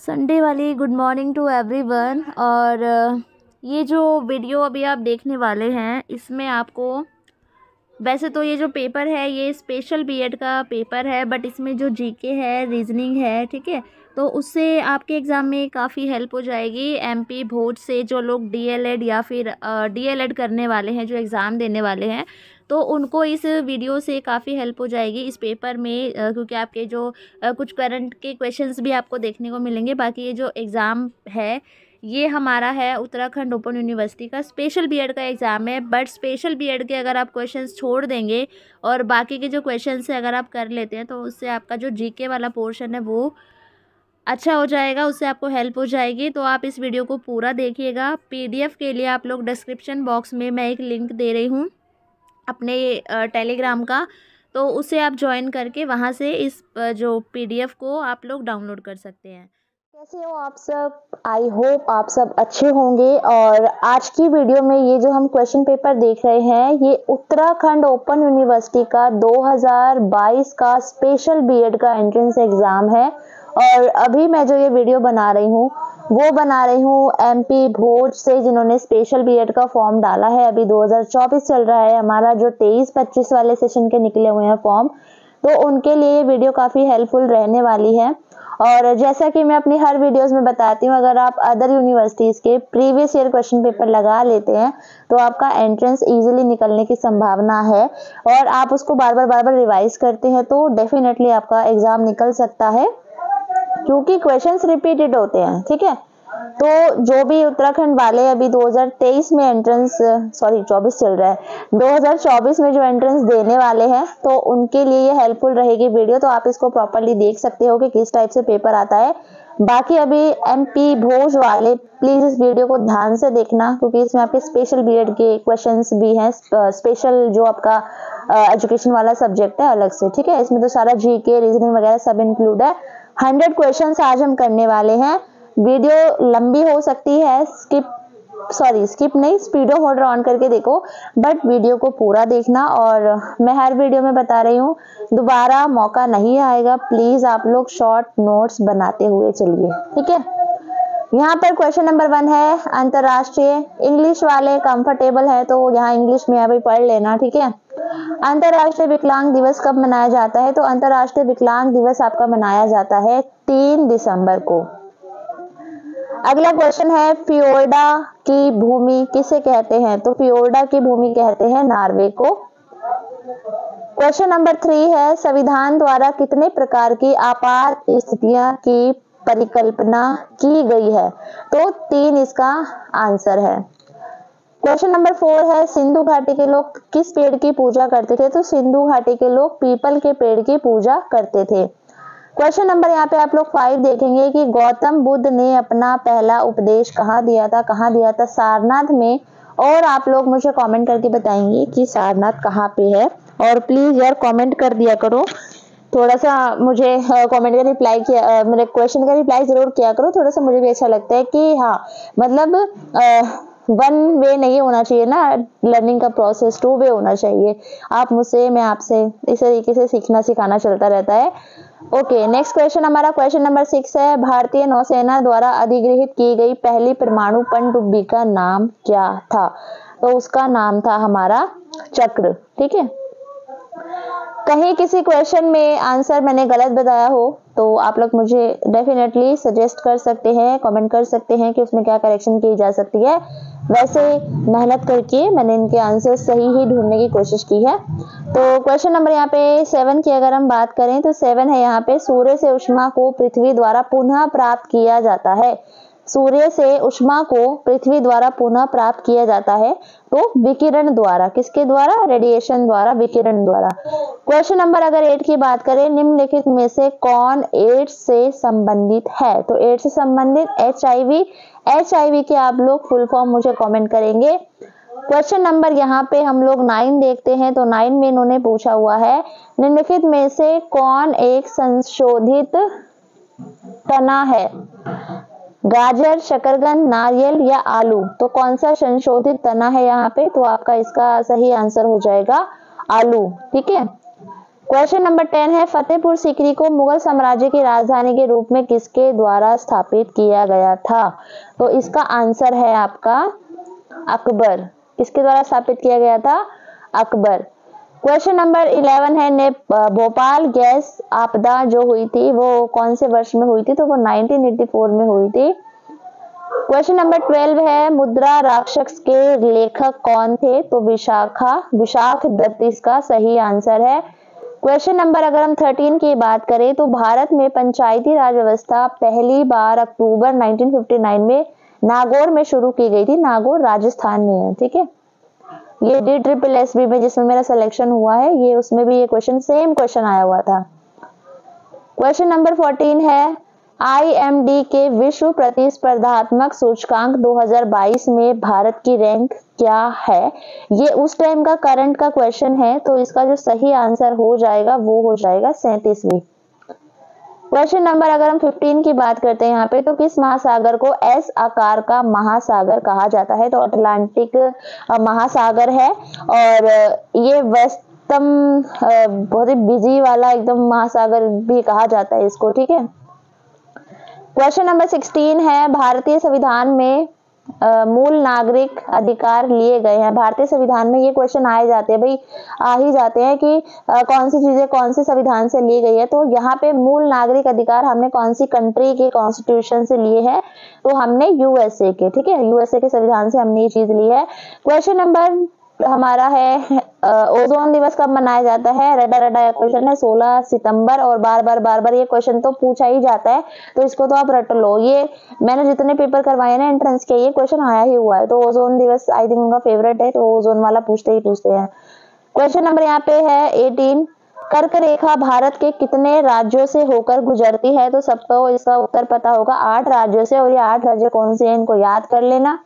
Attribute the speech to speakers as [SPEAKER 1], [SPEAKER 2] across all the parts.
[SPEAKER 1] Sunday वाली good morning to everyone. और ये जो वीडियो अभी आप देखने वाले हैं इसमें आपको वैसे तो ये जो पेपर है ये स्पेशल बीएड का पेपर है, बट इसमें जो जीके है, रीजनिंग है, ठीक है, तो उससे आपके एग्ज़ाम में काफ़ी हेल्प हो जाएगी। एमपी बोर्ड से जो लोग डीएलएड या फिर डीएलएड करने वाले हैं, जो एग्ज़ाम देने वाले हैं, तो उनको इस वीडियो से काफ़ी हेल्प हो जाएगी इस पेपर में, क्योंकि आपके जो कुछ करंट के क्वेश्चंस भी आपको देखने को मिलेंगे। बाकी ये जो एग्ज़ाम है ये हमारा है उत्तराखंड ओपन यूनिवर्सिटी का स्पेशल बीएड का एग्ज़ाम है, बट स्पेशल बीएड के अगर आप क्वेश्चंस छोड़ देंगे और बाकी के जो क्वेश्चंस है अगर आप कर लेते हैं तो उससे आपका जो जीके वाला पोर्शन है वो अच्छा हो जाएगा, उससे आपको हेल्प हो जाएगी। तो आप इस वीडियो को पूरा देखिएगा। पीडीएफ के लिए आप लोग डिस्क्रिप्शन बॉक्स में मैं एक लिंक दे रही हूँ अपने टेलीग्राम का, तो उसे आप ज्वाइन करके वहाँ से इस जो पीडीएफ को आप लोग डाउनलोड कर सकते हैं।
[SPEAKER 2] कैसे हो आप सब? आई होप आप सब अच्छे होंगे। और आज की वीडियो में ये जो हम क्वेश्चन पेपर देख रहे हैं ये उत्तराखंड ओपन यूनिवर्सिटी का 2022 का स्पेशल बीएड का एंट्रेंस एग्जाम है। और अभी मैं जो ये वीडियो बना रही हूँ वो बना रही हूँ एमपी बोर्ड से, जिन्होंने स्पेशल बीएड का फॉर्म डाला है। अभी 2024 चल रहा है हमारा, जो 23-25 वाले सेशन के निकले हुए हैं फॉर्म, तो उनके लिए ये वीडियो काफ़ी हेल्पफुल रहने वाली है। और जैसा कि मैं अपनी हर वीडियोस में बताती हूँ, अगर आप अदर यूनिवर्सिटीज़ के प्रीवियस ईयर क्वेश्चन पेपर लगा लेते हैं तो आपका एंट्रेंस इजीली निकलने की संभावना है। और आप उसको बार बार रिवाइज करते हैं तो डेफिनेटली आपका एग्जाम निकल सकता है, क्योंकि क्वेश्चंस रिपीटेड होते हैं। ठीक है, तो जो भी उत्तराखंड वाले अभी 2023 में एंट्रेंस 24 चल रहा है, 2024 में जो एंट्रेंस देने वाले हैं तो उनके लिए ये हेल्पफुल रहेगी वीडियो। तो आप इसको प्रॉपर्ली देख सकते हो कि किस टाइप से पेपर आता है। बाकी अभी एमपी भोज वाले प्लीज इस वीडियो को ध्यान से देखना, क्योंकि इसमें आपके स्पेशल बीएड के क्वेश्चंस भी हैं, स्पेशल जो आपका एजुकेशन वाला सब्जेक्ट है अलग से। ठीक है, इसमें तो सारा जीके, रीजनिंग वगैरह सब इंक्लूड है। 100 क्वेश्चंस आज हम करने वाले हैं। वीडियो लंबी हो सकती है, स्किप नहीं, स्पीडो मोड ऑन करके देखो, बट वीडियो को पूरा देखना। और मैं हर वीडियो में बता रही हूँ दोबारा मौका नहीं आएगा, प्लीज आप लोग शॉर्ट नोट्स बनाते हुए चलिए। ठीक है, यहाँ पर क्वेश्चन नंबर 1 है अंतरराष्ट्रीय। इंग्लिश वाले कंफर्टेबल है तो यहाँ इंग्लिश में अभी पढ़ लेना। ठीक है, अंतरराष्ट्रीय विकलांग दिवस कब मनाया जाता है? तो अंतरराष्ट्रीय विकलांग दिवस आपका मनाया जाता है 3 दिसंबर को। अगला क्वेश्चन है फियोर्डा की भूमि किसे कहते हैं? तो फियोर्डा की भूमि कहते हैं नॉर्वे को। क्वेश्चन नंबर 3 है संविधान द्वारा कितने प्रकार की आपात स्थितियां की परिकल्पना की गई है? तो 3 इसका आंसर है। क्वेश्चन नंबर 4 है सिंधु घाटी के लोग किस पेड़ की पूजा करते थे? तो सिंधु घाटी के लोग पीपल के पेड़ की पूजा करते थे। क्वेश्चन नंबर यहाँ पे आप लोग 5 देखेंगे कि गौतम बुद्ध ने अपना पहला उपदेश कहाँ दिया था? कहाँ दिया था? सारनाथ में। और आप लोग मुझे कमेंट करके बताएंगे कि सारनाथ कहाँ पे है। और प्लीज यार कमेंट कर दिया करो, थोड़ा सा मुझे कमेंट का रिप्लाई किया, मेरे क्वेश्चन का रिप्लाई जरूर किया करो, थोड़ा सा मुझे भी अच्छा लगता है कि हाँ, मतलब वन वे नहीं होना चाहिए ना लर्निंग का प्रोसेस, 2 वे होना चाहिए। आप मुझसे, मैं आपसे, इस तरीके से सीखना सिखाना चलता रहता है। ओके, नेक्स्ट क्वेश्चन हमारा क्वेश्चन नंबर 6 है भारतीय नौसेना द्वारा अधिगृहित की गई पहली परमाणु पनडुब्बी का नाम क्या था? तो उसका नाम था हमारा चक्र। ठीक है, कहीं किसी क्वेश्चन में आंसर मैंने गलत बताया हो तो आप लोग मुझे डेफिनेटली सजेस्ट कर सकते हैं, कमेंट कर सकते हैं कि उसमें क्या करेक्शन की जा सकती है। वैसे मेहनत करके मैंने इनके आंसर सही ही ढूंढने की कोशिश की है। तो क्वेश्चन नंबर यहाँ पे 7 की अगर हम बात करें तो 7 है यहाँ पे सूर्य से ऊष्मा को पृथ्वी द्वारा पुनः प्राप्त किया जाता है। सूर्य से ऊष्मा को पृथ्वी द्वारा पुनः प्राप्त किया जाता है तो विकिरण द्वारा। किसके द्वारा? रेडिएशन द्वारा, विकिरण द्वारा। क्वेश्चन नंबर अगर 8 की बात करें, निम्नलिखित में से कौन एड्स से संबंधित है? तो एड्स से संबंधित एचआईवी के आप लोग फुल फॉर्म मुझे कमेंट करेंगे। क्वेश्चन नंबर यहाँ पे हम लोग 9 देखते हैं। तो 9 में इन्होंने पूछा हुआ है निम्नलिखित में से कौन एक संशोधित तना है? गाजर, शकरकंद, नारियल या आलू? तो कौन सा संशोधित तना है यहाँ पे? तो आपका इसका सही आंसर हो जाएगा आलू। ठीक है, क्वेश्चन नंबर 10 है, फतेहपुर सीकरी को मुगल साम्राज्य की राजधानी के रूप में किसके द्वारा स्थापित किया गया था? तो इसका आंसर है आपका अकबर। किसके द्वारा स्थापित किया गया था? अकबर। क्वेश्चन नंबर 11 है, भोपाल गैस आपदा जो हुई थी वो कौन से वर्ष में हुई थी? तो वो 1984 में हुई थी। क्वेश्चन नंबर 12 है, मुद्रा राक्षस के लेखक कौन थे? तो विशाख दत्त इसका सही आंसर है। क्वेश्चन नंबर अगर हम 13 की बात करें तो भारत में पंचायती राज व्यवस्था पहली बार अक्टूबर 1959 में नागौर में शुरू की गई थी। नागौर राजस्थान में है, ठीक है। ये DSSB में जिसमें मेरा सिलेक्शन हुआ है, ये उसमें भी ये क्वेश्चन सेम क्वेश्चन आया हुआ था। क्वेश्चन नंबर 14 है, IMD के विश्व प्रतिस्पर्धात्मक सूचकांक 2022 में भारत की रैंक क्या है? ये उस टाइम का करंट का क्वेश्चन है, तो इसका जो सही आंसर हो जाएगा वो हो जाएगा 37वीं। क्वेश्चन नंबर अगर हम 15 की बात करते हैं यहाँ पे, तो किस महासागर को S आकार का महासागर कहा जाता है? तो अटलांटिक महासागर है, और ये व्यस्तम बहुत ही बिजी वाला एकदम महासागर भी कहा जाता है इसको, ठीक है। क्वेश्चन नंबर 16 है, भारतीय संविधान में मूल नागरिक अधिकार लिए गए हैं। भारतीय संविधान में ये क्वेश्चन आए जाते हैं भाई, आ ही जाते हैं कि कौन सी चीजें कौन से संविधान से ली गई है। तो यहाँ पे मूल नागरिक अधिकार हमने कौन सी कंट्री के कॉन्स्टिट्यूशन से लिए हैं? तो हमने USA के, ठीक है, USA के संविधान से हमने ये चीज ली है। क्वेश्चन नंबर हमारा है, ओजोन दिवस कब मनाया जाता है? रटा क्वेश्चन है, 16 सितंबर, और बार बार ये क्वेश्चन तो पूछा ही जाता है, तो इसको तो आप रट लो। ये मैंने जितने पेपर करवाए ना एंट्रेंस के, ये क्वेश्चन आया ही हुआ है। तो ओजोन दिवस आई थिंक उनका फेवरेट है, तो ओजोन वाला पूछते हैं। क्वेश्चन नंबर यहाँ पे है 18, कर्क रेखा भारत के कितने राज्यों से होकर गुजरती है? तो सबको इसका उत्तर पता होगा, 8 राज्यों से, और ये 8 राज्य कौन से हैं इनको याद कर लेना।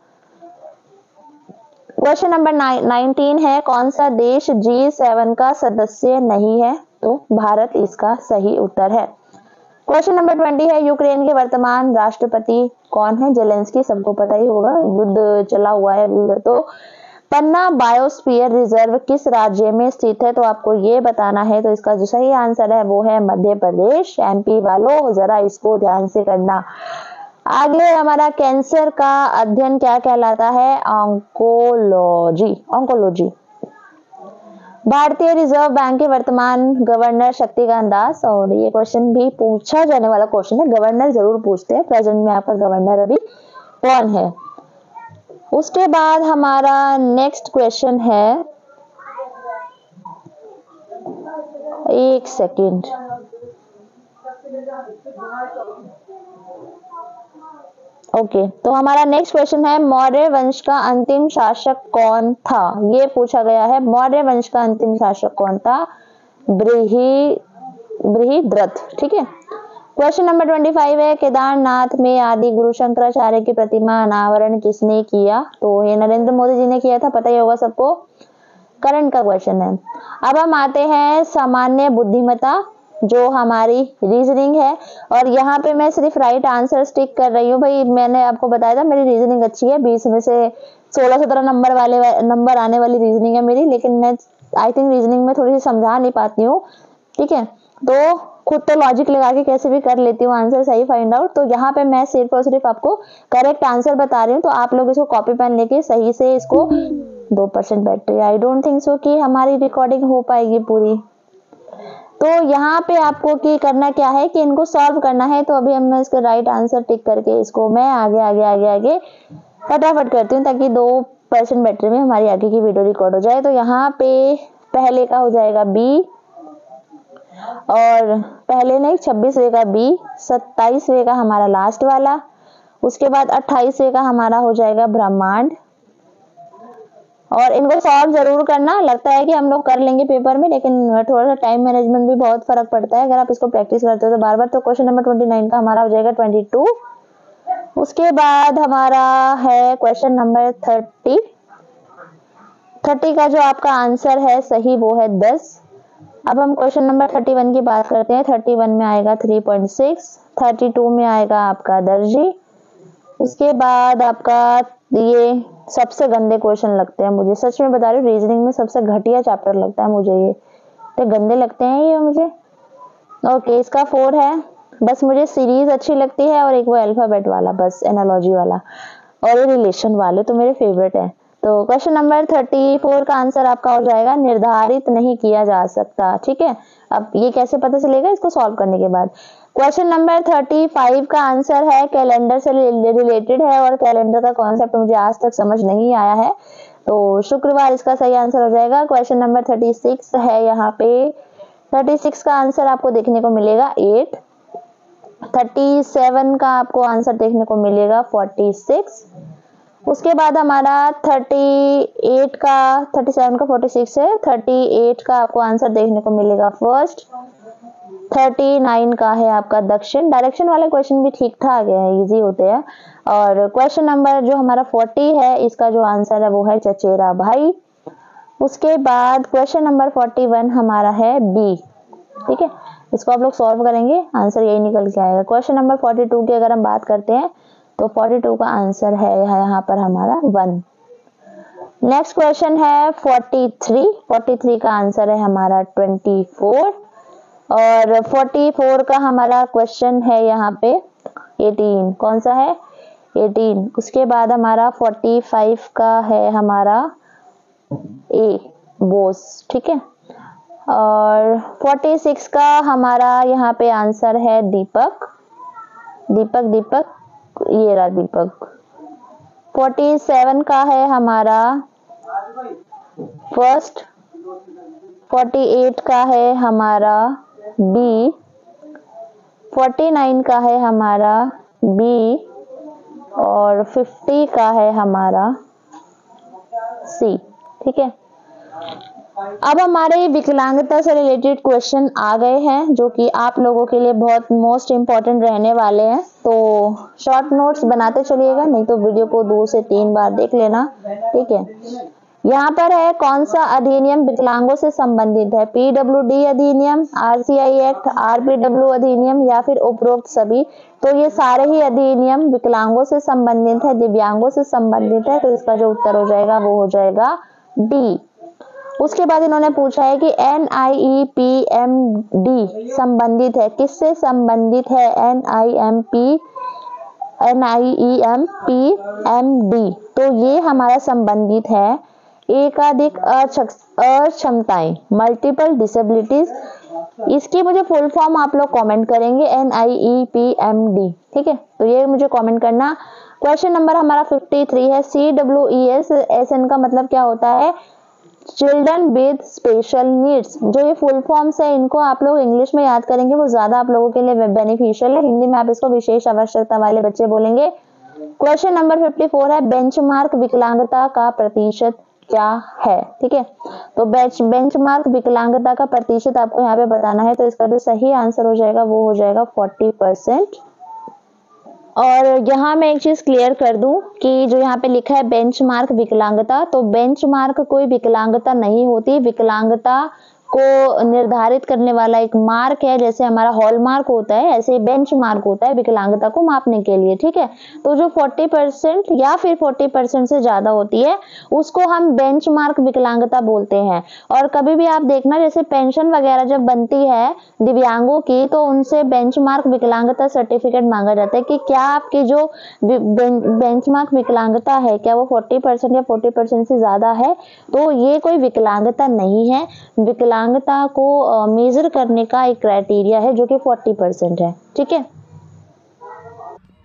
[SPEAKER 2] क्वेश्चन नंबर 19 है, कौन सा देश G7 का सदस्य नहीं है? तो भारत इसका सही उत्तर है। क्वेश्चन नंबर 20 है, यूक्रेन के वर्तमान राष्ट्रपति कौन है? जेलेंस्की, सबको पता ही होगा, युद्ध चला हुआ है। तो पन्ना बायोस्फीयर रिजर्व किस राज्य में स्थित है? तो आपको ये बताना है। तो इसका जो सही आंसर है वो है मध्य प्रदेश। MP वालों जरा इसको ध्यान से करना। आगे हमारा कैंसर का अध्ययन क्या कहलाता है? ऑन्कोलॉजी। भारतीय रिजर्व बैंक के वर्तमान गवर्नर शक्तिकांत दास, और ये क्वेश्चन भी पूछा जाने वाला क्वेश्चन है, गवर्नर जरूर पूछते हैं, प्रेजेंट में आपका गवर्नर अभी कौन है। उसके बाद हमारा नेक्स्ट क्वेश्चन है, एक सेकेंड, ओके, तो हमारा नेक्स्ट क्वेश्चन है, मौर्य वंश का अंतिम शासक कौन था? ये पूछा गया है, मौर्य वंश का अंतिम शासक कौन था? बृहद्रथ, ठीक है। क्वेश्चन नंबर 25 है, केदारनाथ में आदि गुरु शंकराचार्य की प्रतिमा अनावरण किसने किया? तो ये नरेंद्र मोदी जी ने किया था, पता ही होगा सबको, करंट का क्वेश्चन है। अब हम आते हैं सामान्य बुद्धिमत्ता, जो हमारी रीजनिंग है, और यहाँ पे मैं सिर्फ राइट आंसर स्टिक कर रही हूँ भाई। मैंने आपको बताया था मेरी रीजनिंग अच्छी है, 20 में से 16-17 नंबर आने वाली रीजनिंग है मेरी, लेकिन मैं आई थिंक रीजनिंग में थोड़ी सी समझा नहीं पाती हूँ, ठीक है। तो खुद तो लॉजिक लगा के कैसे भी कर लेती हूँ आंसर सही फाइंड आउट। तो यहाँ पे मैं सिर्फ और सिर्फ आपको करेक्ट आंसर बता रही हूँ, तो आप लोग इसको कॉपी पेन लेके सही से इसको 2% battery, I don't think so कि हमारी रिकॉर्डिंग हो पाएगी पूरी। तो यहाँ पे आपको की करना क्या है कि इनको सॉल्व करना है। तो अभी हम इसका राइट आंसर टिक करके इसको मैं आगे फटाफट करती हूँ, ताकि 2% बैटरी में हमारी आगे की वीडियो रिकॉर्ड हो जाए। तो यहाँ पे पहले का हो जाएगा B, और पहले नहीं 26वें का B, 27वें का हमारा लास्ट वाला, उसके बाद 28वें का हमारा हो जाएगा ब्रह्मांड। और इनको सॉल्व जरूर करना, लगता है कि हम लोग कर लेंगे पेपर में, लेकिन थोड़ा सा टाइम मैनेजमेंट भी बहुत फर्क पड़ता है अगर आप इसको प्रैक्टिस करते हो तो बार बार। तो क्वेश्चन नंबर 29 का हमारा हो जाएगा 22। उसके बाद हमारा है क्वेश्चन नंबर 30 का जो आपका आंसर है सही वो है 10। अब हम क्वेश्चन नंबर 31 की बात करते हैं। 31 में आएगा 3.6, 32 में आएगा आपका दर्जी। उसके बाद आपका ये सबसे गंदे क्वेश्चन लगते हैं मुझे, सच में बता रही हूँ, रीजनिंग में सबसे घटिया चैप्टर लगता है मुझे ये। तो गंदे लगते हैं ये मुझे। ओके, इसका 4 है। बस मुझे सीरीज अच्छी लगती है और एक वो अल्फाबेट वाला, बस एनालॉजी वाला, और ये रिलेशन वाले तो मेरे फेवरेट है। तो क्वेश्चन नंबर 34 का आंसर आपका हो जाएगा निर्धारित नहीं किया जा सकता। ठीक है, अब ये कैसे पता चलेगा, इसको सॉल्व करने के बाद। क्वेश्चन नंबर 35 का आंसर है कैलेंडर से रिलेटेड है, और कैलेंडर का कॉन्सेप्ट मुझे आज तक समझ नहीं आया है, तो शुक्रवार इसका सही आंसर हो जाएगा। क्वेश्चन नंबर 36 है यहाँ पे। 36 का आंसर आपको देखने को मिलेगा 8। 37 का आपको आंसर देखने को मिलेगा 46। उसके बाद हमारा 37 का 46 है। 38 का आपको आंसर देखने को मिलेगा फर्स्ट। 39 का है आपका दक्षिण। डायरेक्शन वाले क्वेश्चन भी ठीक ठाक है, इजी होते हैं। और क्वेश्चन नंबर जो हमारा 40 है, इसका जो आंसर है वो है चचेरा भाई। उसके बाद क्वेश्चन नंबर 41 हमारा है बी। ठीक है, इसको आप लोग सॉल्व करेंगे, आंसर यही निकल के आएगा। क्वेश्चन नंबर 42 की अगर हम बात करते हैं तो 42 का आंसर है यहाँ पर हमारा 1। नेक्स्ट क्वेश्चन है 43। 43 का आंसर है हमारा 24। और 44 का हमारा क्वेश्चन है यहाँ पे 18। कौन सा है, 18। उसके बाद हमारा 45 का है हमारा ए, बोस। ठीक है, और 46 का हमारा यहाँ पे आंसर है दीपक। दीपक ये रहा दीपक। 47 का है हमारा फर्स्ट। 48 का है हमारा बी। 49 का है हमारा बी, और 50 का है हमारा सी। ठीक है, अब हमारे विकलांगता से रिलेटेड क्वेश्चन आ गए हैं, जो कि आप लोगों के लिए बहुत मोस्ट इम्पोर्टेंट रहने वाले हैं। तो शॉर्ट नोट्स बनाते चलिएगा, नहीं तो वीडियो को 2 से 3 बार देख लेना। ठीक है, यहाँ पर है कौन सा अधिनियम विकलांगों से संबंधित है, पीडब्ल्यूडी अधिनियम, आरसीआई एक्ट, आरपीडब्ल्यू अधिनियम, या फिर उपरोक्त सभी। तो ये सारे ही अधिनियम विकलांगों से संबंधित है, दिव्यांगों से संबंधित है। तो इसका जो उत्तर हो जाएगा वो हो जाएगा डी। उसके बाद इन्होंने पूछा है कि NIEPMD संबंधित है, किससे संबंधित है NIEMPMD? तो ये हमारा संबंधित है एकाधिक अक्षमताएं, मल्टीपल डिसेबिलिटीज। इसकी मुझे फुल फॉर्म आप लोग कमेंट करेंगे NIEPMD। ठीक है, तो ये मुझे कमेंट करना। क्वेश्चन नंबर हमारा 53 है CWESN का मतलब क्या होता है, चिल्ड्रन विद स्पेशल नीड्स। जो ये फुल फॉर्म्स है इनको आप लोग इंग्लिश में याद करेंगे, वो ज्यादा आप लोगों के लिए बेनिफिशियल है। हिंदी में आप इसको विशेष आवश्यकता वाले बच्चे बोलेंगे। क्वेश्चन नंबर 54 है बेंचमार्क विकलांगता का प्रतिशत क्या है। ठीक है, तो बेंचमार्क विकलांगता का प्रतिशत आपको यहाँ पे बताना है। तो इसका जो सही आंसर हो जाएगा वो हो जाएगा 40%। और यहाँ मैं एक चीज क्लियर कर दूं कि जो यहाँ पे लिखा है बेंचमार्क विकलांगता, तो बेंचमार्क कोई विकलांगता नहीं होती। विकलांगता को निर्धारित करने वाला एक मार्क है, जैसे हमारा हॉलमार्क होता है ऐसे ही बेंचमार्क होता है विकलांगता को मापने के लिए। ठीक है, तो जो 40% या फिर 40% से ज्यादा होती है उसको हम बेंचमार्क विकलांगता बोलते हैं। और कभी भी आप देखना, जैसे पेंशन वगैरह जब बनती है दिव्यांगों की, तो उनसे बेंचमार्क विकलांगता सर्टिफिकेट मांगा जाता है कि क्या आपकी जो बेंचमार्क विकलांगता है क्या वो 40% या 40% से ज्यादा है। तो ये कोई विकलांगता नहीं है, विकलांगता को मेजर करने का एक क्राइटेरिया है जो कि 40% है। ठीक है,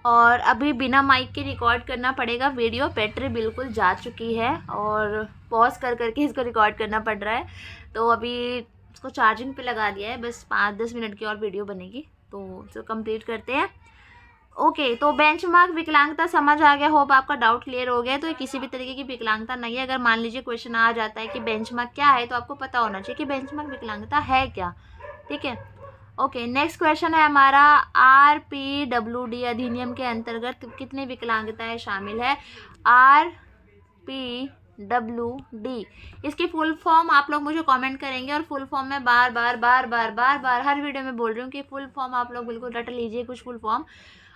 [SPEAKER 1] और अभी बिना माइक के रिकॉर्ड करना पड़ेगा वीडियो, बैटरी बिल्कुल जा चुकी है और पॉज कर करके इसको रिकॉर्ड करना पड़ रहा है। तो अभी इसको चार्जिंग पे लगा दिया है, बस 5-10 मिनट की और वीडियो बनेगी, तो इसको कंप्लीट करते हैं। ओके, तो बेंचमार्क विकलांगता समझ आ गया, होप आपका डाउट क्लियर हो गया। तो ये किसी भी तरीके की विकलांगता नहीं है। अगर मान लीजिए क्वेश्चन आ जाता है कि बेंचमार्क क्या है, तो आपको पता होना चाहिए कि बेंचमार्क विकलांगता है क्या। ठीक है, ओके, नेक्स्ट क्वेश्चन है हमारा RPWD अधिनियम के अंतर्गत कितनी विकलांगताएं शामिल है। RPWD, इसकी फुल फॉर्म आप लोग मुझे कमेंट करेंगे, और फुल फॉर्म में बार बार हर वीडियो में बोल रही हूँ कि फुल फॉर्म आप लोग बिल्कुल रट लीजिए कुछ फुल फॉर्म।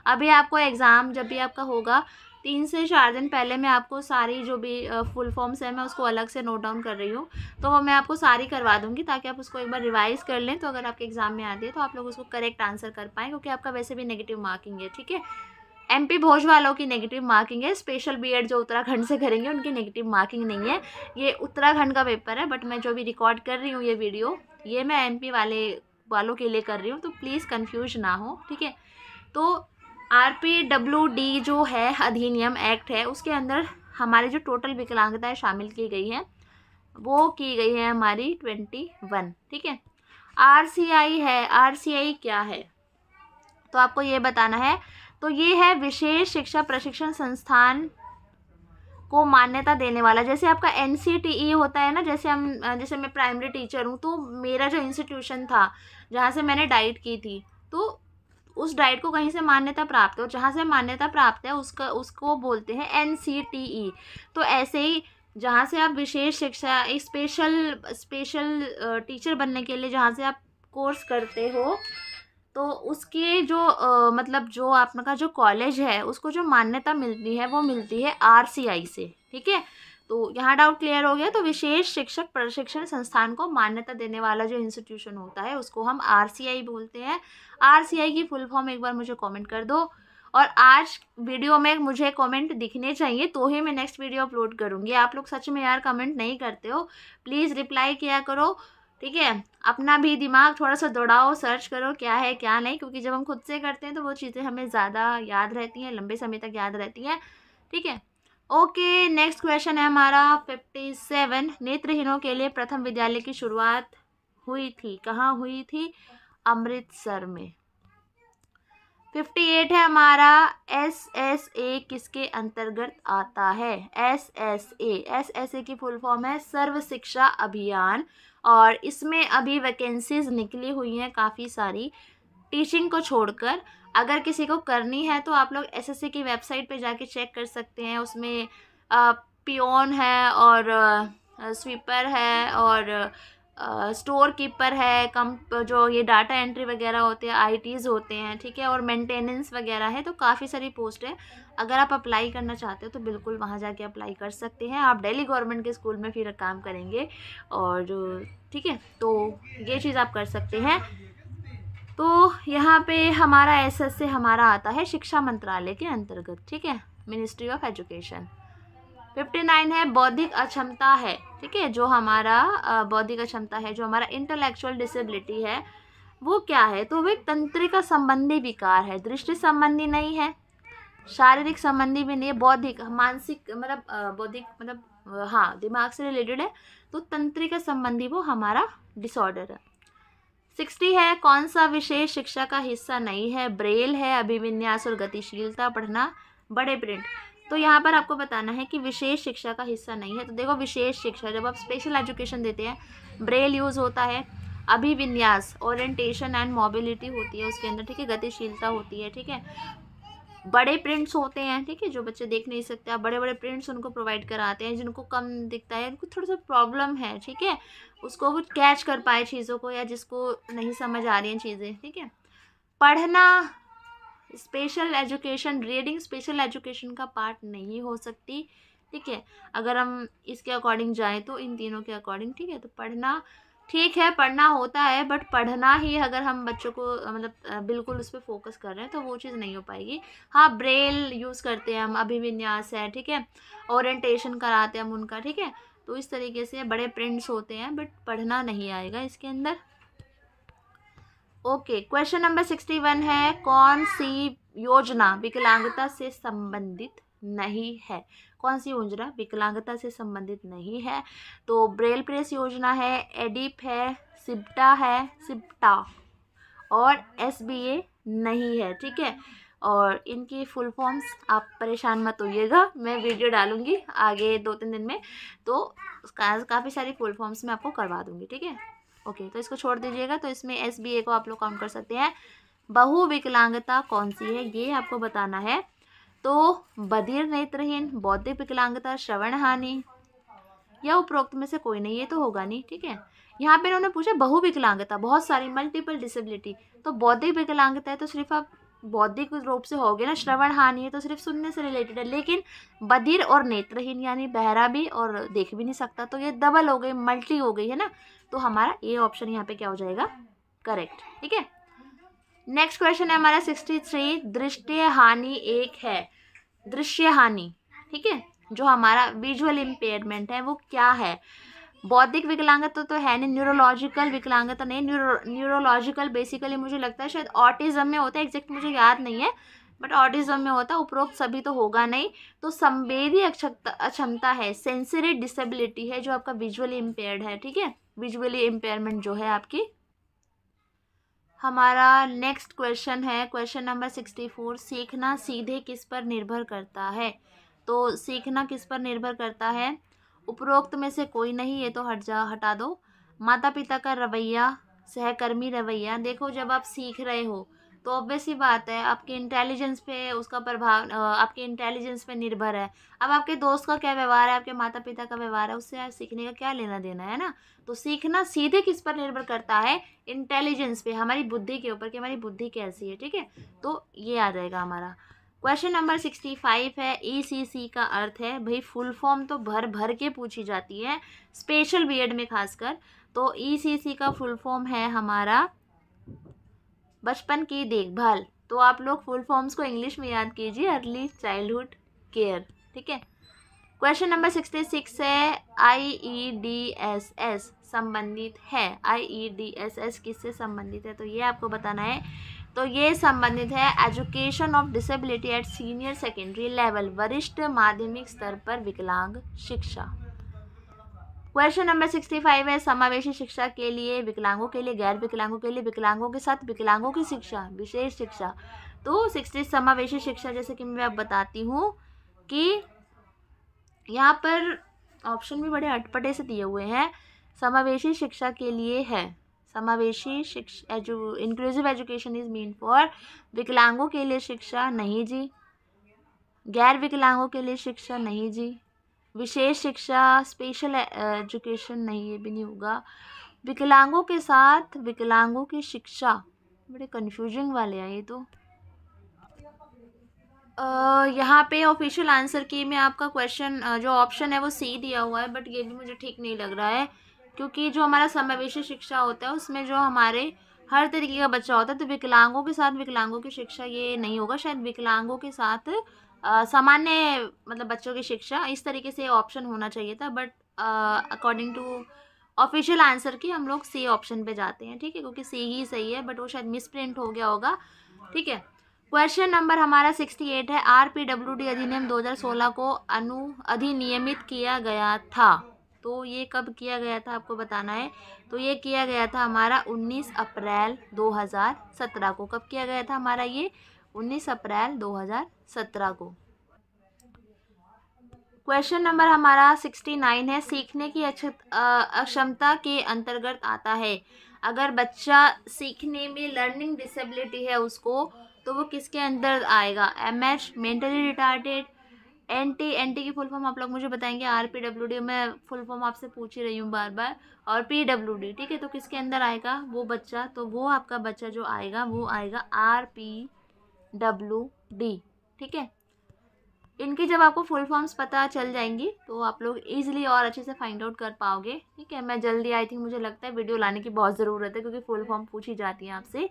[SPEAKER 1] अभी आपको एग्ज़ाम जब भी आपका होगा 3 से 4 दिन पहले मैं आपको सारी जो भी फुल फॉर्म्स है मैं उसको अलग से नोट डाउन कर रही हूँ, तो वो मैं आपको सारी करवा दूँगी ताकि आप उसको एक बार रिवाइज़ कर लें। तो अगर आपके एग्ज़ाम में आती है तो आप लोग उसको करेक्ट आंसर कर पाएँ, क्योंकि आपका वैसे भी नेगेटिव मार्किंग है, ठीक है। MP भोज वालों की नेगेटिव मार्किंग है, स्पेशल बीएड जो उत्तराखंड से करेंगे उनकी नेगेटिव मार्किंग नहीं है। ये उत्तराखंड का पेपर है, बट मैं जो भी रिकॉर्ड कर रही हूँ ये वीडियो, ये मैं MP वालों के लिए कर रही हूँ, तो प्लीज़ कंफ्यूज ना हो, ठीक है। तो RPWD जो है अधिनियम एक्ट है, उसके अंदर हमारी जो टोटल विकलांगताएं शामिल की गई हैं वो की गई है हमारी 21, ठीक है। RCI है, RCI क्या है तो आपको ये बताना है। तो ये है विशेष शिक्षा प्रशिक्षण संस्थान को मान्यता देने वाला। जैसे आपका NCTE होता है ना, जैसे मैं प्राइमरी टीचर हूँ, तो मेरा जो इंस्टीट्यूशन था जहाँ से मैंने डाइट की थी, तो उस डाइट को कहीं से मान्यता प्राप्त है, और जहाँ से मान्यता प्राप्त है उसको बोलते हैं NCTE। तो ऐसे ही जहाँ से आप विशेष शिक्षा, एक स्पेशल टीचर बनने के लिए जहाँ से आप कोर्स करते हो, तो उसके जो मतलब जो आपका जो कॉलेज है उसको जो मान्यता मिलती है वो मिलती है RCI से, ठीक है। तो यहाँ डाउट क्लियर हो गया। तो विशेष शिक्षक प्रशिक्षण संस्थान को मान्यता देने वाला जो इंस्टीट्यूशन होता है उसको हम RCI बोलते हैं। RCI की फुल फॉर्म एक बार मुझे कमेंट कर दो, और आज वीडियो में मुझे कमेंट दिखने चाहिए तो ही मैं नेक्स्ट वीडियो अपलोड करूँगी। आप लोग सच में यार कमेंट नहीं करते हो, प्लीज़ रिप्लाई किया करो, ठीक है। अपना भी दिमाग थोड़ा सा दौड़ाओ, सर्च करो क्या है क्या नहीं, क्योंकि जब हम खुद से करते हैं तो वो चीज़ें हमें ज़्यादा याद रहती हैं, लंबे समय तक याद रहती हैं, ठीक है। ओके, नेक्स्ट क्वेश्चन है हमारा 57। नेत्रहीनों के लिए प्रथम विद्यालय की शुरुआत हुई थी, कहाँ हुई थी? अमृतसर में। 58 है हमारा SSA किसके अंतर्गत आता है? SSA की फुल फॉर्म है सर्व शिक्षा अभियान, और इसमें अभी वैकेंसीज निकली हुई हैं काफ़ी सारी, टीचिंग को छोड़कर। अगर किसी को करनी है तो आप लोग SSA की वेबसाइट पे जाके चेक कर सकते हैं। उसमें पियोन है, और स्वीपर है, और स्टोर कीपर है, जो ये डाटा एंट्री वगैरह होते हैं, ITs होते हैं, ठीक है, और मेंटेनेंस वगैरह है। तो काफ़ी सारी पोस्ट है। अगर आप अप्लाई करना चाहते हो तो बिल्कुल वहाँ जाके अप्लाई कर सकते हैं। आप दिल्ली गवर्नमेंट के स्कूल में फिर काम करेंगे, और ठीक है, तो ये चीज़ आप कर सकते हैं। तो यहाँ पे हमारा SSA हमारा आता है शिक्षा मंत्रालय के अंतर्गत, ठीक है, मिनिस्ट्री ऑफ एजुकेशन। 59 है बौद्धिक अक्षमता है, ठीक है, जो हमारा बौद्धिक अक्षमता है, जो हमारा इंटेलेक्चुअल डिसेबिलिटी है, वो क्या है? तो वो एक तंत्रिका संबंधी विकार है, दृष्टि संबंधी नहीं है, शारीरिक संबंधी भी नहीं है, बौद्धिक मानसिक मतलब बौद्धिक मतलब हाँ दिमाग से रिलेटेड है, तो तंत्रिका संबंधी वो हमारा डिसऑर्डर है। 60 है कौन सा विशेष शिक्षा का हिस्सा नहीं है? ब्रेल है, अभिविन्यास और गतिशीलता पढ़ना, बड़े प्रिंट। तो यहाँ पर आपको बताना है कि विशेष शिक्षा का हिस्सा नहीं है। तो देखो, विशेष शिक्षा जब आप स्पेशल एजुकेशन देते हैं, ब्रेल यूज़ होता है, अभिविन्यास ओरिएंटेशन एंड मोबिलिटी होती है उसके अंदर, ठीक है, गतिशीलता होती है, ठीक है, बड़े प्रिंट्स होते हैं, ठीक है, जो बच्चे देख नहीं सकते आप बड़े बड़े प्रिंट्स उनको प्रोवाइड कराते हैं। जिनको कम दिखता है, उनको थोड़ा सा प्रॉब्लम है, ठीक है, उसको वो कैच कर पाए चीज़ों को, या जिसको नहीं समझ आ रही हैं चीज़ें, ठीक है। पढ़ना special education, reading special education का पार्ट नहीं हो सकती, ठीक है, अगर हम इसके अकॉर्डिंग जाएं तो इन तीनों के अकॉर्डिंग, ठीक है। तो पढ़ना ठीक है, पढ़ना होता है, बट पढ़ना ही अगर हम बच्चों को मतलब बिल्कुल उस पर फोकस कर रहे हैं तो वो चीज़ नहीं हो पाएगी। हाँ, ब्रेल यूज़ करते हैं हम, अभिविन्यास है, ठीक है, ओरिएंटेशन कराते हैं हम उनका, ठीक है। तो इस तरीके से बड़े प्रिंट्स होते हैं, बट पढ़ना नहीं आएगा इसके अंदर। ओके, क्वेश्चन नंबर 61 है कौन सी योजना विकलांगता से संबंधित नहीं है? कौन सी योजना विकलांगता से संबंधित नहीं है? तो ब्रेल प्रेस योजना है, एडिप है, सिप्टा और SBA नहीं है, ठीक है। और इनकी फुल फॉर्म्स आप परेशान मत होइएगा, मैं वीडियो डालूंगी आगे 2-3 दिन में, तो काफ़ी सारी फुल फॉर्म्स मैं आपको करवा दूंगी, ठीक है। ओके, तो इसको छोड़ दीजिएगा। तो इसमें SBA को आप लोग काउंट कर सकते हैं। बहु विकलांगता कौन सी है ये आपको बताना है। तो बधिर, नेत्रहीन, बौद्धिक विकलांगता, श्रवण हानि, या उपरोक्त में से कोई नहीं, ये तो होगा नहीं, ठीक है। यहाँ पे इन्होंने पूछा बहु विकलांगता, बहुत सारी मल्टीपल डिसेबिलिटी, तो बौद्धिक विकलांगता है तो सिर्फ आप बौद्धिक रूप से होगे ना, श्रवण हानि है तो सिर्फ सुनने से रिलेटेड है, लेकिन बधिर और नेत्रहीन यानी बहरा भी और देख भी नहीं सकता, तो ये डबल हो गई, मल्टी हो गई है ना, तो हमारा ए ऑप्शन यहाँ पे क्या हो जाएगा, करेक्ट। ठीक है, नेक्स्ट क्वेश्चन है हमारा 63, दृष्टि हानि एक है, दृश्य हानि, ठीक है, जो हमारा विजुअल इम्पेयरमेंट है वो क्या है। बौद्धिक विकलांगता तो है नहीं, न्यूरोलॉजिकल विकलांगता नहीं, न्यूरोलॉजिकल बेसिकली मुझे लगता है शायद ऑटिज्म में होता है, एग्जैक्ट मुझे याद नहीं है, बट ऑटिज्म में होता है, उपरोक्त सभी तो होगा नहीं। तो संवेदी अक्षमता है, सेंसरी डिसेबिलिटी है जो आपका विजुअली इम्पेयर्ड है, ठीक है, विजुअली इम्पेयरमेंट जो है आपकी। हमारा नेक्स्ट क्वेश्चन है क्वेश्चन नंबर 64, सीखना सीधे किस पर निर्भर करता है। तो सीखना किस पर निर्भर करता है, उपरोक्त में से कोई नहीं, ये तो हटा दो। माता पिता का रवैया, सहकर्मी रवैया, देखो जब आप सीख रहे हो तो ऑब्वियस ही बात है आपके इंटेलिजेंस पे उसका प्रभाव आपके इंटेलिजेंस पे निर्भर है। अब आपके दोस्त का क्या व्यवहार है, आपके माता पिता का व्यवहार है, उससे सीखने का क्या लेना देना है ना। तो सीखना सीधे किस पर निर्भर करता है, इंटेलिजेंस पे, हमारी बुद्धि के ऊपर कि हमारी बुद्धि कैसी है, ठीक है, तो ये आ जाएगा हमारा। क्वेश्चन नंबर 65 है, ECC का अर्थ है, भाई फुल फॉर्म तो भर भर के पूछी जाती है स्पेशल बीएड में खासकर, तो ECC का फुल फॉर्म है हमारा बचपन की देखभाल। तो आप लोग फुल फॉर्म्स को इंग्लिश में याद कीजिए, अर्ली चाइल्डहुड केयर, ठीक है। क्वेश्चन नंबर 66 है, IEDSS संबंधित है, IEDSS किससे संबंधित है, तो ये आपको बताना है। तो ये संबंधित है education of disability at senior secondary level, वरिष्ठ माध्यमिक स्तर पर विकलांग शिक्षा। क्वेश्चन नंबर 65 है, समावेशी शिक्षा के लिए विकलांगों के लिए, गैर विकलांगों के लिए, विकलांगों के साथ विकलांगों की शिक्षा, विशेष शिक्षा। तो 60 समावेशी शिक्षा, जैसे कि मैं अब बताती हूँ कि यहाँ पर ऑप्शन भी बड़े अटपटे से दिए हुए हैं। समावेशी शिक्षा के लिए है, समावेशी शिक्षा inclusive education is mean for, विकलांगों के लिए शिक्षा नहीं जी, गैर विकलांगों के लिए शिक्षा नहीं जी, विशेष शिक्षा स्पेशल एजुकेशन नहीं, ये भी नहीं होगा, विकलांगों के साथ विकलांगों की शिक्षा, बड़े कंफ्यूजिंग वाले हैं ये तो। यहाँ पे ऑफिशियल आंसर की में आपका क्वेश्चन जो ऑप्शन है वो सी दिया हुआ है, बट ये भी मुझे ठीक नहीं लग रहा है, क्योंकि जो हमारा समावेशी शिक्षा होता है उसमें जो हमारे हर तरीके का बच्चा होता है, तो विकलांगों के साथ विकलांगों की शिक्षा ये नहीं होगा, शायद विकलांगों के साथ सामान्य मतलब बच्चों की शिक्षा, इस तरीके से ऑप्शन होना चाहिए था, but according to official answer key हम लोग सी ऑप्शन पे जाते हैं, ठीक है, क्योंकि सी ही सही है, बट वो शायद मिसप्रिंट हो गया होगा, ठीक है। क्वेश्चन नंबर हमारा 68 है, RPWD अधिनियम 2016 को अधिनियमित किया गया था, तो ये कब किया गया था आपको बताना है। तो ये किया गया था हमारा 19 अप्रैल 2017 को। कब किया गया था हमारा ये, 19 अप्रैल 2017 को। क्वेश्चन नंबर हमारा 69 है, सीखने की अक्षमता के अंतर्गत आता है। अगर बच्चा सीखने में लर्निंग डिसेबिलिटी है उसको, तो वो किसके अंदर आएगा, MH मेंटली रिटार्डेड, एंटी की फुल फॉर्म आप लोग मुझे बताएंगे, RPWD मैं फुल फॉर्म आपसे पूछ ही रही हूँ बार बार, और PWD, ठीक है, तो किसके अंदर आएगा वो बच्चा, तो वो आपका बच्चा जो आएगा वो आएगा RPWD, ठीक है। इनकी जब आपको फुल फॉर्म्स पता चल जाएंगी तो आप लोग इजीली और अच्छे से फाइंड आउट कर पाओगे, ठीक है। मैं जल्दी आई थिंक मुझे लगता है वीडियो लाने की बहुत ज़रूरत है, क्योंकि फुल फॉर्म पूछी जाती है आपसे।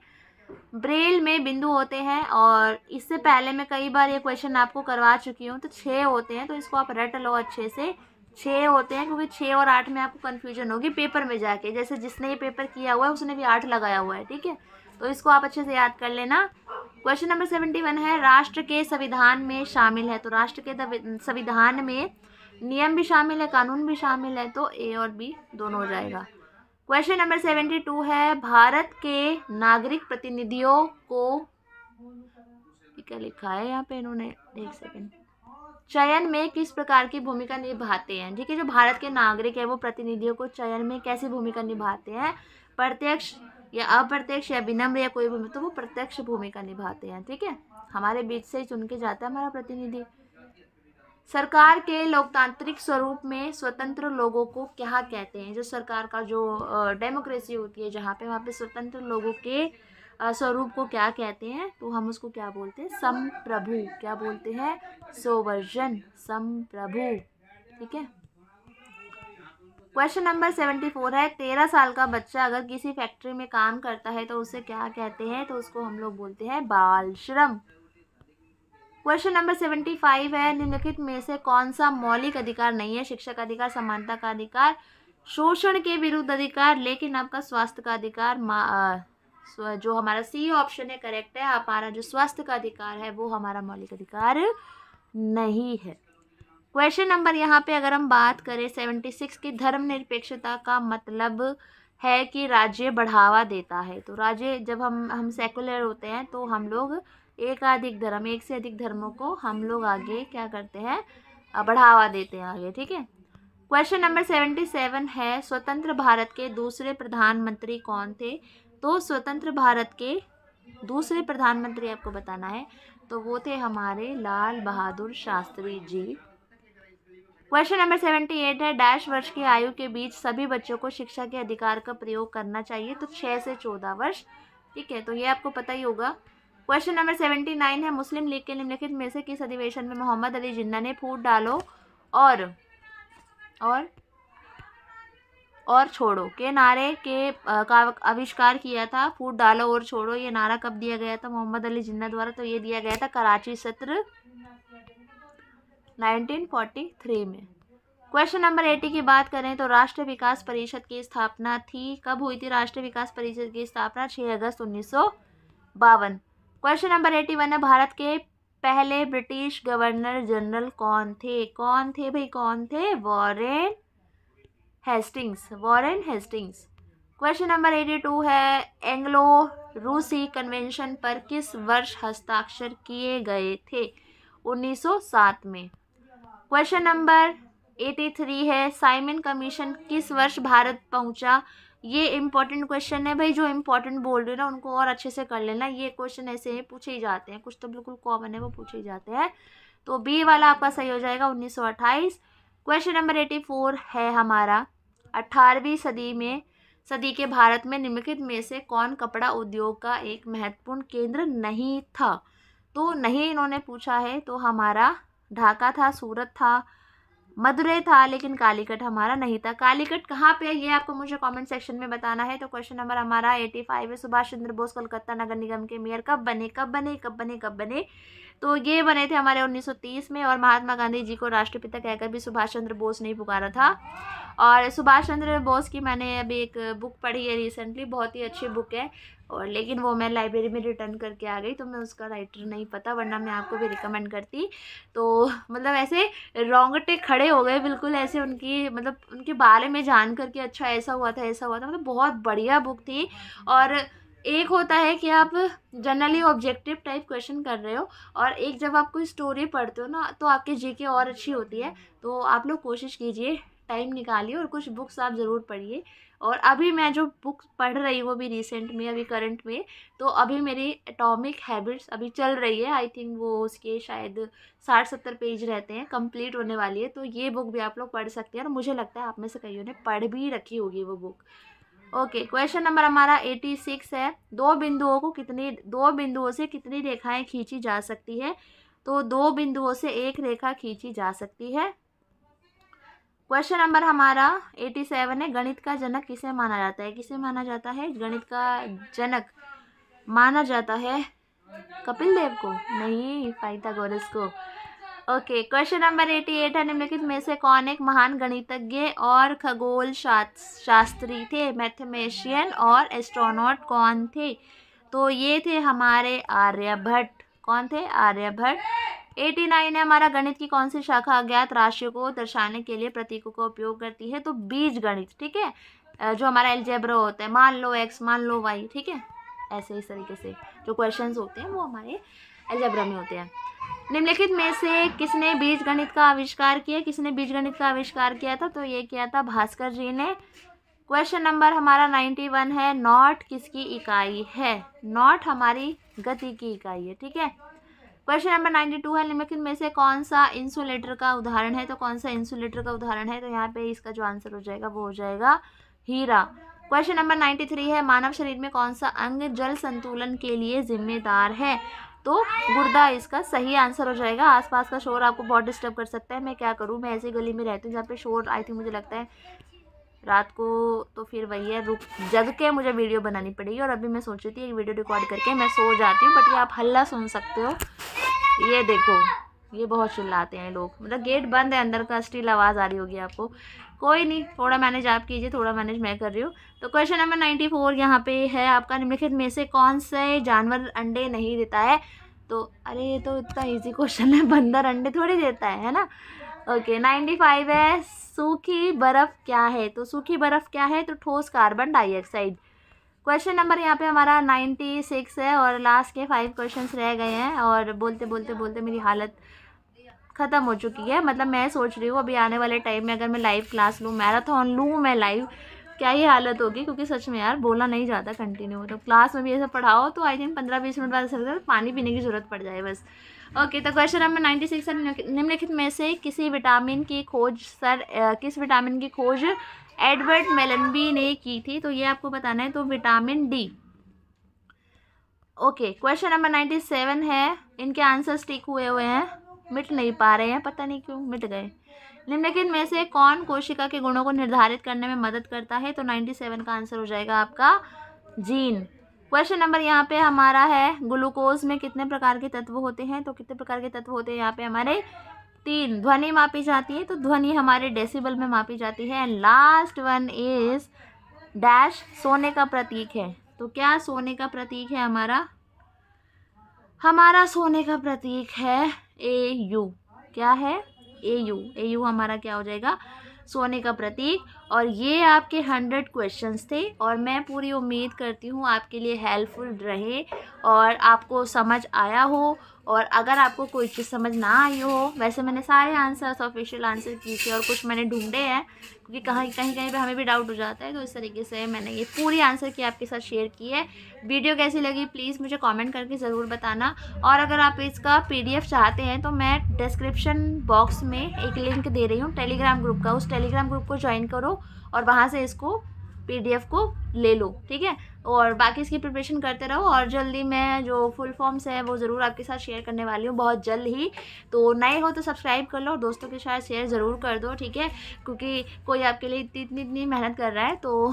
[SPEAKER 1] ब्रेल में बिंदु होते हैं, और इससे पहले मैं कई बार ये क्वेश्चन आपको करवा चुकी हूँ, तो 6 होते हैं, तो इसको आप रट लो अच्छे से, 6 होते हैं, क्योंकि 6 और 8 में आपको कन्फ्यूजन होगी पेपर में जाके, जैसे जिसने ये पेपर किया हुआ है उसने भी 8 लगाया हुआ है, ठीक है, तो इसको आप अच्छे से याद कर लेना। क्वेश्चन नंबर 71 है, राष्ट्र के संविधान में शामिल है, तो राष्ट्र के संविधान में नियम भी शामिल है, कानून भी शामिल है, तो A और B दोनों हो जाएगा। क्वेश्चन नंबर 72 है, भारत के नागरिक प्रतिनिधियों को, क्या लिखा है यहाँ पे इन्होंने, एक सेकंड, चयन में किस प्रकार की भूमिका निभाते हैं, ठीक है, जो भारत के नागरिक है वो प्रतिनिधियों को चयन में कैसी भूमिका निभाते हैं, प्रत्यक्ष या अप्रत्यक्ष या विनम्र या कोई भी, तो वो प्रत्यक्ष भूमिका निभाते हैं, ठीक है, हमारे बीच से ही चुन के जाता है हमारा प्रतिनिधि। सरकार के लोकतांत्रिक स्वरूप में स्वतंत्र लोगों को क्या कहते हैं, जो सरकार का जो डेमोक्रेसी होती है जहाँ पे, वहाँ पे स्वतंत्र लोगों के स्वरूप को क्या कहते हैं, तो हम उसको क्या बोलते हैं, समप्रभु। क्या बोलते हैं, सोवर्जन, समप्रभु। ठीक है। क्वेश्चन नंबर 74 है, 13 साल का बच्चा अगर किसी फैक्ट्री में काम करता है तो उसे क्या कहते हैं, तो उसको हम लोग बोलते हैं बाल श्रम। क्वेश्चन नंबर 75 है, निम्नलिखित में से कौन सा मौलिक अधिकार नहीं है, शिक्षा का अधिकार, समानता का अधिकार, शोषण के विरुद्ध अधिकार, लेकिन आपका स्वास्थ्य का अधिकार। जो हमारा सी ऑप्शन है करेक्ट है, हमारा जो स्वास्थ्य का अधिकार है वो हमारा मौलिक अधिकार नहीं है। क्वेश्चन नंबर यहाँ पे अगर हम बात करें 76 की, धर्मनिरपेक्षता का मतलब है कि राज्य बढ़ावा देता है। तो राज्य, जब हम सेकुलर होते हैं तो हम लोग एकाधिक धर्म, एक से अधिक धर्मों को हम लोग आगे क्या करते हैं, बढ़ावा देते हैं आगे। ठीक है। क्वेश्चन नंबर 77 है, स्वतंत्र भारत के दूसरे प्रधानमंत्री कौन थे, तो स्वतंत्र भारत के दूसरे प्रधानमंत्री आपको बताना है, तो वो थे हमारे लाल बहादुर शास्त्री जी। क्वेश्चन नंबर 78 है, डैश वर्ष की आयु के बीच सभी बच्चों को शिक्षा के अधिकार का प्रयोग करना चाहिए, तो 6 से 14 वर्ष। ठीक है, तो ये आपको पता ही होगा। क्वेश्चन नंबर 79 है, मुस्लिम लीग के निम्नलिखित में से किस अधिवेशन में मोहम्मद अली जिन्ना ने फूट डालो और छोड़ो के नारे का आविष्कार किया था। फूट डालो और छोड़ो ये नारा कब दिया गया था मोहम्मद अली जिन्ना द्वारा, तो ये दिया गया था कराची सत्र 1943 में। क्वेश्चन नंबर 80 की बात करें तो राष्ट्रीय विकास परिषद की स्थापना थी, कब हुई थी राष्ट्रीय विकास परिषद की स्थापना, 6 अगस्त 1952। क्वेश्चन नंबर 81 है, भारत के पहले ब्रिटिश गवर्नर जनरल कौन थे, कौन थे भाई, कौन थे, वॉरेन हेस्टिंग्स। क्वेश्चन नंबर 82 है, एंग्लो रूसी कन्वेंशन पर किस वर्ष हस्ताक्षर किए गए थे, 1907 में। क्वेश्चन नंबर 83 है, साइमन कमीशन किस वर्ष भारत पहुंचा, ये इम्पोर्टेंट क्वेश्चन है भाई, जो इम्पोर्टेंट बोल रहे हो ना उनको और अच्छे से कर लेना, ये क्वेश्चन ऐसे ही पूछे ही जाते हैं, कुछ तो बिल्कुल कॉमन है वो पूछे ही जाते हैं, तो बी वाला आपका सही हो जाएगा 1928। क्वेश्चन नंबर 84 है हमारा, 18वीं सदी के भारत में निम्नलिखित में से कौन कपड़ा उद्योग का एक महत्वपूर्ण केंद्र नहीं था, तो नहीं इन्होंने पूछा है, तो हमारा ढाका था, सूरत था, मदुरै था, लेकिन कालीकट हमारा नहीं था। कालीकट कहाँ पे है ये आपको मुझे कमेंट सेक्शन में बताना है। तो क्वेश्चन नंबर हमारा 85 है, सुभाष चंद्र बोस कोलकाता नगर निगम के मेयर कब बने, तो ये बने थे हमारे 1930 में, और महात्मा गांधी जी को राष्ट्रपिता कहकर भी सुभाष चंद्र बोस ने पुकारा था। और सुभाष चंद्र बोस की मैंने अभी एक बुक पढ़ी है रिसेंटली, बहुत ही अच्छी बुक है, और लेकिन वो मैं लाइब्रेरी में रिटर्न करके आ गई, तो मैं उसका राइटर नहीं पता, वरना मैं आपको भी रिकमेंड करती। तो मतलब ऐसे रोंगटे खड़े हो गए बिल्कुल, ऐसे उनके बारे में जान करके, अच्छा ऐसा हुआ था, मतलब बहुत बढ़िया बुक थी। और एक होता है कि आप जनरली ऑब्जेक्टिव टाइप क्वेश्चन कर रहे हो, और एक जब आप कोई स्टोरी पढ़ते हो ना तो आपकी जीके और अच्छी होती है। तो आप लोग कोशिश कीजिए, टाइम निकालिए और कुछ बुक्स आप ज़रूर पढ़िए। और अभी मैं जो बुक पढ़ रही हूँ अभी रिसेंट में, अभी करंट में, तो अभी मेरी एटॉमिक हैबिट्स अभी चल रही है। आई थिंक वो उसके शायद 60-70 पेज रहते हैं, कंप्लीट होने वाली है। तो ये बुक भी आप लोग पढ़ सकते हैं, और मुझे लगता है आप में से कईयों ने पढ़ भी रखी होगी वो बुक। ओके, क्वेश्चन नंबर हमारा 86 है, दो बिंदुओं से कितनी रेखाएं खींची जा सकती है, तो 2 बिंदुओं से एक रेखा खींची जा सकती है। क्वेश्चन नंबर हमारा 87 है, गणित का जनक किसे माना जाता है, गणित का जनक माना जाता है कपिल देव को, नहीं, पाइथागोरस को। ओके, क्वेश्चन नंबर 88 है, निम्नलिखित में से कौन एक महान गणितज्ञ और खगोल शास्त्री थे, मैथमेटिशियन और एस्ट्रोनॉट कौन थे, तो ये थे हमारे आर्यभट्ट। कौन थे, आर्यभट्ट। 89 है हमारा, गणित की कौन सी शाखा अज्ञात राशियों को दर्शाने के लिए प्रतीकों का उपयोग करती है, तो बीज गणित। ठीक है, जो हमारा एलजेब्रा होता है, मान लो x, मान लो y, ठीक है, ऐसे इस तरीके से जो क्वेश्चंस होते हैं वो हमारे एलजेब्रा में होते हैं। निम्नलिखित में से किसने बीज गणित का आविष्कार किया था, तो ये किया था भास्कर जी ने। क्वेश्चन नंबर हमारा 91 है, नॉट किसकी इकाई है, नॉट हमारी गति की इकाई है। ठीक है। क्वेश्चन नंबर 92 है, निम्नलिखित में से कौन सा इंसुलेटर का उदाहरण है, तो यहाँ पे इसका जो आंसर हो जाएगा वो हो जाएगा हीरा। क्वेश्चन नंबर 93 है, मानव शरीर में कौन सा अंग जल संतुलन के लिए जिम्मेदार है? तो गुर्दा इसका सही आंसर हो जाएगा। आसपास का शोर आपको बहुत डिस्टर्ब कर सकता है, मैं क्या करूँ, मैं ऐसी गली में रहती हूँ जहाँ पे शोर आई थिंक मुझे लगता है रात को, तो फिर वही है, रुक जग के मुझे वीडियो बनानी पड़ेगी। और अभी मैं सोच रही थी एक वीडियो रिकॉर्ड करके मैं सो जाती हूँ, बट ये आप हल्ला सुन सकते हो, ये देखो ये बहुत चिल्लाते हैं लोग, मतलब गेट बंद है, अंदर का स्टिल आवाज़ आ रही होगी आपको। कोई नहीं, थोड़ा मैनेज आप कीजिए, थोड़ा मैनेज मैं कर रही हूँ। तो क्वेश्चन नंबर 94 यहाँ पे है आपका, निम्नलिखित में से कौन से जानवर अंडे नहीं देता है? तो अरे ये तो इतना इजी क्वेश्चन है, बंदर अंडे थोड़ी देता है ना। ओके 95 है, सूखी बर्फ़ क्या है? तो सूखी बर्फ़ क्या है? तो ठोस कार्बन डाइऑक्साइड। क्वेश्चन नंबर यहाँ पे हमारा 96 है और लास्ट के 5 क्वेश्चंस रह गए हैं और बोलते बोलते बोलते मेरी हालत ख़त्म हो चुकी है। मतलब मैं सोच रही हूँ अभी आने वाले टाइम में अगर मैं लाइव क्लास लूँ, मैराथन लूँ मैं लाइव, क्या ही हालत होगी, क्योंकि सच में यार बोला नहीं जाता कंटिन्यू। तो क्लास में भी ऐसा पढ़ाओ तो आई थिंक 15-20 मिनट बाद ऐसा पानी पीने की ज़रूरत पड़ जाए बस। ओके तो क्वेश्चन नंबर 96 है, निम्नलिखित में से किस विटामिन की खोज एडवर्ड मेलनबी ने की थी? तो ये आपको बताना है, तो vitamin D. Okay question number 97 है, इनके आंसर्स टिक हुए हैं, मिट नहीं पा रहे हैं, पता नहीं क्यों मिट गए। निम्नलिखित में से कौन कोशिका के गुणों को निर्धारित करने में मदद करता है? तो 97 का आंसर हो जाएगा आपका जीन। क्वेश्चन नंबर यहाँ पे हमारा है, ग्लूकोज में कितने प्रकार के तत्व होते हैं? तो कितने प्रकार के तत्व होते हैं यहाँ पे हमारे? 3। ध्वनि मापी जाती है, तो ध्वनि हमारे डेसिबल में मापी जाती है। And last one is dash, सोने का प्रतीक है। तो क्या सोने का प्रतीक है हमारा? हमारा सोने का प्रतीक है AU। क्या है? AU। AU हमारा क्या हो जाएगा? सोने का प्रतीक। और ये आपके 100 क्वेश्चंस थे और मैं पूरी उम्मीद करती हूँ आपके लिए हेल्पफुल रहे और आपको समझ आया हो। और अगर आपको कोई चीज़ समझ ना आई हो, वैसे मैंने सारे आंसर्स ऑफिशियल आंसर किए थे और कुछ मैंने ढूंढे हैं, क्योंकि कहीं पे हमें भी डाउट हो जाता है, तो इस तरीके से मैंने ये पूरी आंसर की आपके साथ शेयर की है। वीडियो कैसी लगी प्लीज़ मुझे कमेंट करके ज़रूर बताना। और अगर आप इसका PDF चाहते हैं तो मैं डिस्क्रिप्शन बॉक्स में एक लिंक दे रही हूँ टेलीग्राम ग्रुप का, उस टेलीग्राम ग्रुप को ज्वाइन करो और वहाँ से इसको PDF को ले लो, ठीक है। और बाकी इसकी प्रिपरेशन करते रहो और जल्दी मैं जो फुल फॉर्म्स है वो ज़रूर आपके साथ शेयर करने वाली हूँ बहुत जल्द ही। तो नए हो तो सब्सक्राइब कर लो और दोस्तों के साथ शेयर ज़रूर कर दो, ठीक है, क्योंकि कोई आपके लिए इतनी मेहनत कर रहा है, तो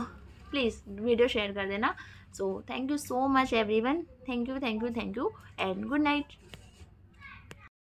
[SPEAKER 1] प्लीज़ वीडियो शेयर कर देना। So thank you so much everyone, thank you and good night.